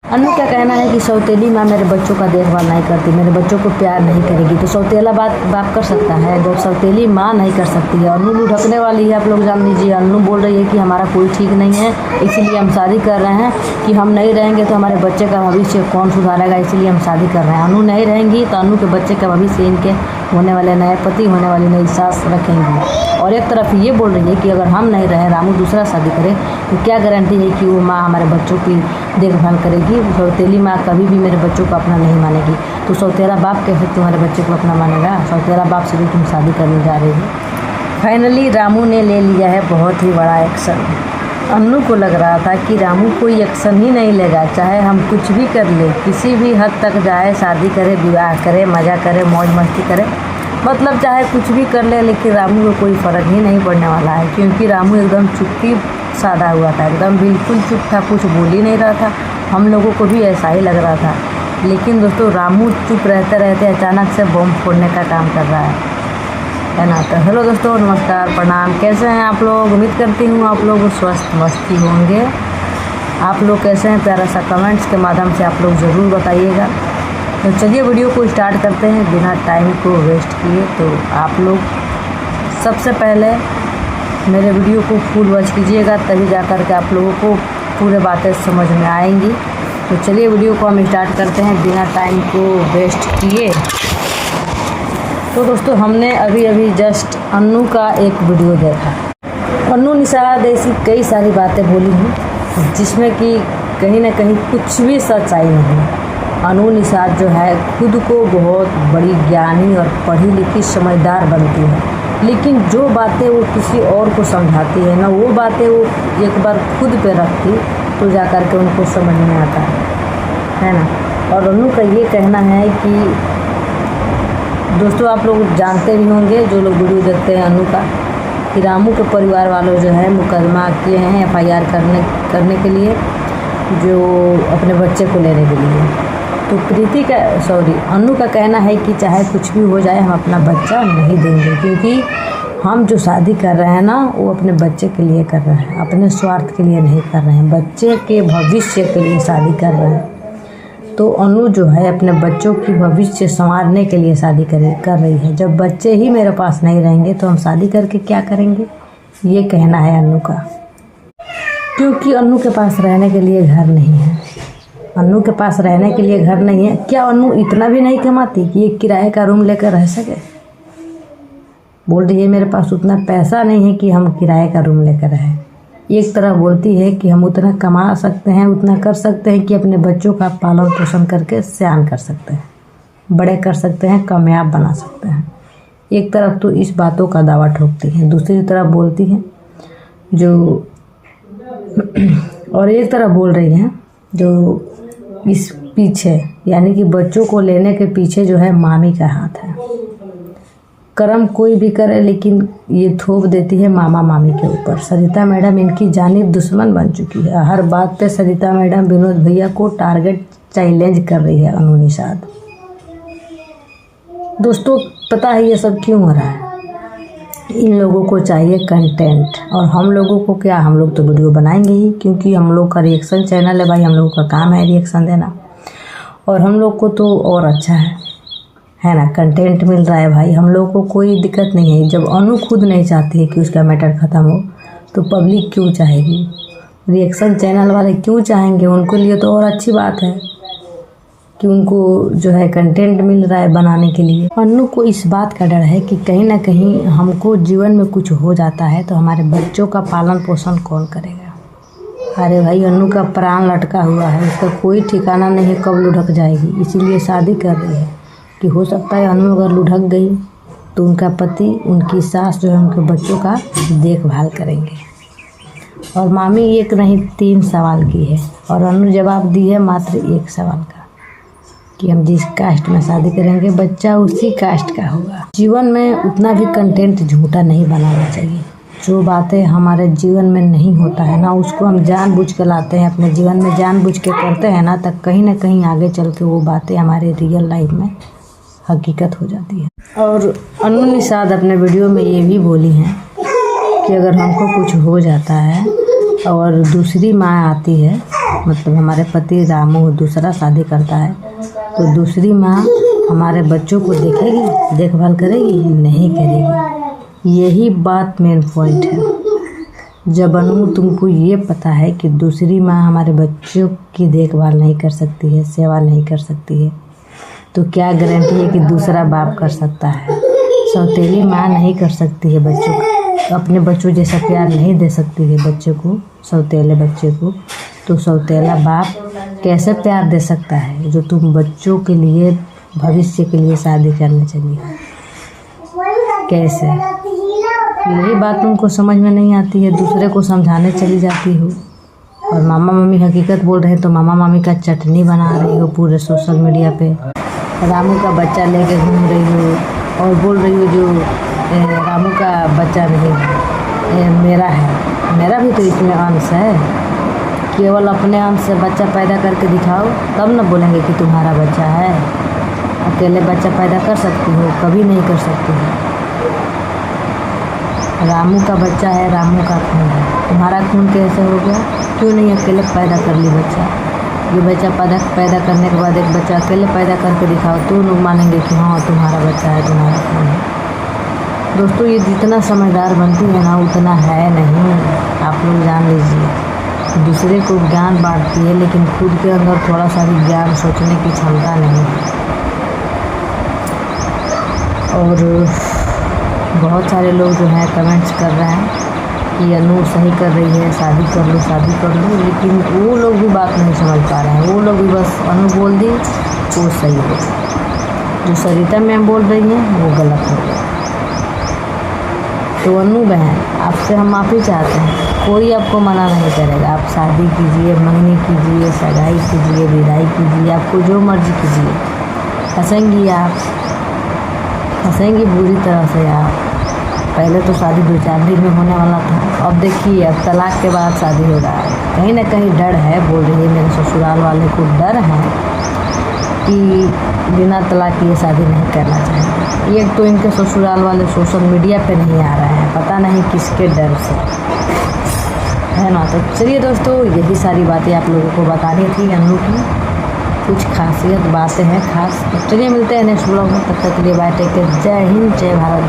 अन्नू का कहना है कि सौतेली माँ मेरे बच्चों का देखभाल नहीं करती, मेरे बच्चों को प्यार नहीं करेगी, तो सौतेला बाप कर सकता है जब सौतेली माँ नहीं कर सकती है। अन्नू लुढ़कने वाली है, आप लोग जान लीजिए। अन्नू बोल रही है कि हमारा कोई ठीक नहीं है, इसीलिए हम शादी कर रहे हैं, कि हम नहीं रहेंगे तो हमारे बच्चे का भविष्य कौन सुधारेगा, इसीलिए हम शादी कर रहे हैं। अन्नू नहीं रहेंगी तो अन्नू के बच्चे का भविष्य इनके होने वाले नए पति, होने वाली नई सास रखेंगी। और एक तरफ ये बोल रही है कि अगर हम नहीं रहे, रामू दूसरा शादी करे, तो क्या गारंटी है कि वो माँ हमारे बच्चों की देखभाल करेगी। सौतेली माँ कभी भी मेरे बच्चों को अपना नहीं मानेगी, तो सौतेला बाप कैसे तुम्हारे बच्चे को अपना मानेगा? सौतेला बाप से भी तुम शादी करने जा रही हो। फाइनली रामू ने ले लिया है बहुत ही बड़ा एक्शन। अन्नू को लग रहा था कि रामू कोई एक्शन ही नहीं लेगा, चाहे हम कुछ भी कर ले, किसी भी हद तक जाए, शादी करे, विवाह करे, मज़ा करे, मौज मस्ती करे, मतलब चाहे कुछ भी कर ले, लेकिन रामू को कोई फ़र्क ही नहीं पड़ने वाला है। क्योंकि रामू एकदम चुप्पी साधा हुआ था, एकदम बिल्कुल चुप था, कुछ बोल ही नहीं रहा था। हम लोगों को भी ऐसा ही लग रहा था, लेकिन दोस्तों रामू चुप रहते रहते अचानक से बम फोड़ने का काम कर रहा है ना। तो हेलो दोस्तों, नमस्कार, प्रणाम, कैसे हैं आप लोग? उम्मीद करती हूँ आप लोग स्वस्थ मस्ती होंगे। आप लोग कैसे हैं? प्यारा सा कमेंट्स के माध्यम से आप लोग ज़रूर बताइएगा। तो चलिए वीडियो को स्टार्ट करते हैं बिना टाइम को वेस्ट किए। तो आप लोग सबसे पहले मेरे वीडियो को फुल वॉच कीजिएगा, तभी जा कर के आप लोगों को पूरे बातें समझ में आएंगी। तो चलिए वीडियो को हम स्टार्ट करते हैं बिना टाइम को वेस्ट किए। तो दोस्तों हमने अभी जस्ट अन्नू का एक वीडियो देखा। अन्नू निषाद ऐसी कई सारी बातें बोली हैं जिसमें कि कहीं ना कहीं कुछ भी सच्चाई नहीं है। अन्नू निषाद जो है खुद को बहुत बड़ी ज्ञानी और पढ़ी लिखी समझदार बनती है, लेकिन जो बातें वो किसी और को समझाती है ना, वो बातें वो एक बार खुद पे रखती तो जा कर के उनको समझ में आता है ना। और अन्नू का ये कहना है कि दोस्तों आप लोग जानते भी होंगे, जो लोग वीडियो देखते हैं अन्नू का, कि रामू के परिवार वालों जो है मुकदमा किए हैं FIR करने के लिए, जो अपने बच्चे को लेने के लिए। तो अन्नू का कहना है कि चाहे कुछ भी हो जाए, हम अपना बच्चा नहीं देंगे, क्योंकि हम जो शादी कर रहे हैं ना, वो अपने बच्चे के लिए कर रहे हैं, अपने स्वार्थ के लिए नहीं कर रहे हैं, बच्चे के भविष्य के लिए शादी कर रहे हैं। तो अन्नू जो है अपने बच्चों की भविष्य संवारने के लिए शादी कर रही है। जब बच्चे ही मेरे पास नहीं रहेंगे तो हम शादी करके क्या करेंगे, ये कहना है अन्नू का। क्योंकि अन्नू के पास रहने के लिए घर नहीं है। अन्नू के पास रहने के लिए घर नहीं है। क्या अन्नू इतना भी नहीं कमाती कि एक किराए का रूम लेकर रह सके? बोल रही है मेरे पास उतना पैसा नहीं है कि हम किराए का रूम लेकर रहें। एक तरह बोलती है कि हम उतना कमा सकते हैं, उतना कर सकते हैं कि अपने बच्चों का पालन पोषण करके सयान कर सकते हैं, बड़े कर सकते हैं, कामयाब बना सकते हैं। एक तरफ तो इस बातों का दावा ठोकती है, दूसरी तरफ बोलती है और एक तरफ बोल रही हैं जो इस पीछे, यानी कि बच्चों को लेने के पीछे जो है मामी का हाथ है। कर्म कोई भी करे, लेकिन ये थोप देती है मामा मामी के ऊपर। सरिता मैडम इनकी जानी दुश्मन बन चुकी है। हर बात पे सरिता मैडम विनोद भैया को टारगेट चैलेंज कर रही है अन्नू निषाद। दोस्तों पता है ये सब क्यों हो रहा है? इन लोगों को चाहिए कंटेंट, और हम लोगों को क्या, हम लोग तो वीडियो बनाएंगे ही, क्योंकि हम लोग का रिएक्शन चैनल है भाई, हम लोगों का काम है रिएक्शन देना। और हम लोग को तो और अच्छा है ना, कंटेंट मिल रहा है भाई, हम लोग को कोई दिक्कत नहीं है। जब अन्नू खुद नहीं चाहती है कि उसका मैटर ख़त्म हो, तो पब्लिक क्यों चाहेगी? रिएक्शन चैनल वाले क्यों चाहेंगे? उनके लिए तो और अच्छी बात है कि उनको जो है कंटेंट मिल रहा है बनाने के लिए। अन्नू को इस बात का डर है कि कहीं ना कहीं हमको जीवन में कुछ हो जाता है तो हमारे बच्चों का पालन पोषण कौन करेगा। अरे भाई अन्नू का प्राण लटका हुआ है, उसका कोई ठिकाना नहीं कब लुढ़क जाएगी, इसीलिए शादी कर रही है कि हो सकता है अन्नू अगर लुढ़क गई तो उनका पति, उनकी सास जो है उनके बच्चों का देखभाल करेंगे। और मामी एक नहीं 3 सवाल की है, और अन्नू जवाब दी है मात्र 1 सवाल का, कि हम जिस कास्ट में शादी करेंगे बच्चा उसी कास्ट का होगा। जीवन में उतना भी कंटेंट झूठा नहीं बनाना चाहिए। जो बातें हमारे जीवन में नहीं होता है ना, उसको हम जानबूझ के लाते हैं अपने जीवन में, जानबूझ के करते हैं ना, तब कहीं ना कहीं आगे चल के वो बातें हमारे रियल लाइफ में हकीकत हो जाती है। और अन्नू निषाद अपने वीडियो में ये भी बोली हैं कि अगर हमको कुछ हो जाता है और दूसरी माँ आती है मतलब हमारे पति रामू दूसरा शादी करता है तो दूसरी माँ हमारे बच्चों को देखेगी, देखभाल करेगी? नहीं करेगी। यही बात मेन पॉइंट है। जब अनु तुमको ये पता है कि दूसरी माँ हमारे बच्चों की देखभाल नहीं कर सकती है, सेवा नहीं कर सकती है, तो क्या गारंटी है कि दूसरा बाप कर सकता है? सौतेली माँ नहीं कर सकती है बच्चों को, अपने बच्चों जैसा प्यार नहीं दे सकती है बच्चे को, सौतेले बच्चे को, तो सौतेला बाप कैसे प्यार दे सकता है जो तुम बच्चों के लिए, भविष्य के लिए शादी करने चली हो? कैसे? यही बात तुमको समझ में नहीं आती है, दूसरे को समझाने चली जाती हो। और मामा मम्मी हकीकत बोल रहे हैं तो मामा मामी का चटनी बना रही हो पूरे सोशल मीडिया पे। रामू का बच्चा लेके घूम रही हो और बोल रही हो जो रामू का बच्चा नहीं है, मेरा है। मेरा भी तो इसमें अंश है। केवल अपने अंश से बच्चा पैदा करके दिखाओ, तब न बोलेंगे कि तुम्हारा बच्चा है। अकेले बच्चा पैदा कर सकती हो? कभी नहीं कर सकती हो। रामू का बच्चा है, रामू का खून है। तुम्हारा खून कैसे हो गया? क्यों नहीं अकेले पैदा कर ली बच्चा? ये बच्चा पैदा करने के बाद एक बच्चा अकेले पैदा करके दिखाओ तो लोग मानेंगे कि हाँ तुम्हारा बच्चा है, तुम्हारा खून है। दोस्तों, ये जितना समझदार बनती है ना उतना है नहीं। आप लोग जान लीजिए, दूसरे को ज्ञान बांटती है लेकिन खुद के अंदर थोड़ा सा भी ज्ञान सोचने की क्षमता नहीं है। और बहुत सारे लोग जो है कमेंट्स कर रहे हैं कि अनु सही कर रही है, शादी कर लो, शादी कर लो, लेकिन वो लोग भी बात नहीं समझ पा रहे हैं। वो लोग भी बस अनु बोल दी वो सही है, जो सरिता मैम बोल रही हैं वो गलत हो गया। तो अनु बहन, आपसे हम माफ़ी चाहते हैं, कोई आपको मना नहीं करेगा। आप शादी कीजिए, मंगनी कीजिए, सगाई कीजिए, विदाई कीजिए, आपको जो मर्जी कीजिए। हंसेंगी आप, हंसेंगी बुरी तरह से आप। पहले तो शादी 2-4 दिन में होने वाला था, अब देखिए अब तलाक के बाद शादी हो रहा है। कहीं ना कहीं डर है, बोल रही है मेरे ससुराल वाले को डर है कि बिना तलाक किए शादी नहीं करना चाहेंगे। एक तो इनके ससुराल वाले सोशल मीडिया पे नहीं आ रहे हैं, पता नहीं किसके डर से, है ना। तो चलिए दोस्तों, यही सारी बातें आप लोगों को बतानी थी अनु की। कुछ खासियत बातें हैं खास। तो चलिए मिलते हैं नेक्स्ट ब्लॉग में, तब तक के लिए बाय, टेक केयर, जय हिंद, जय भारत।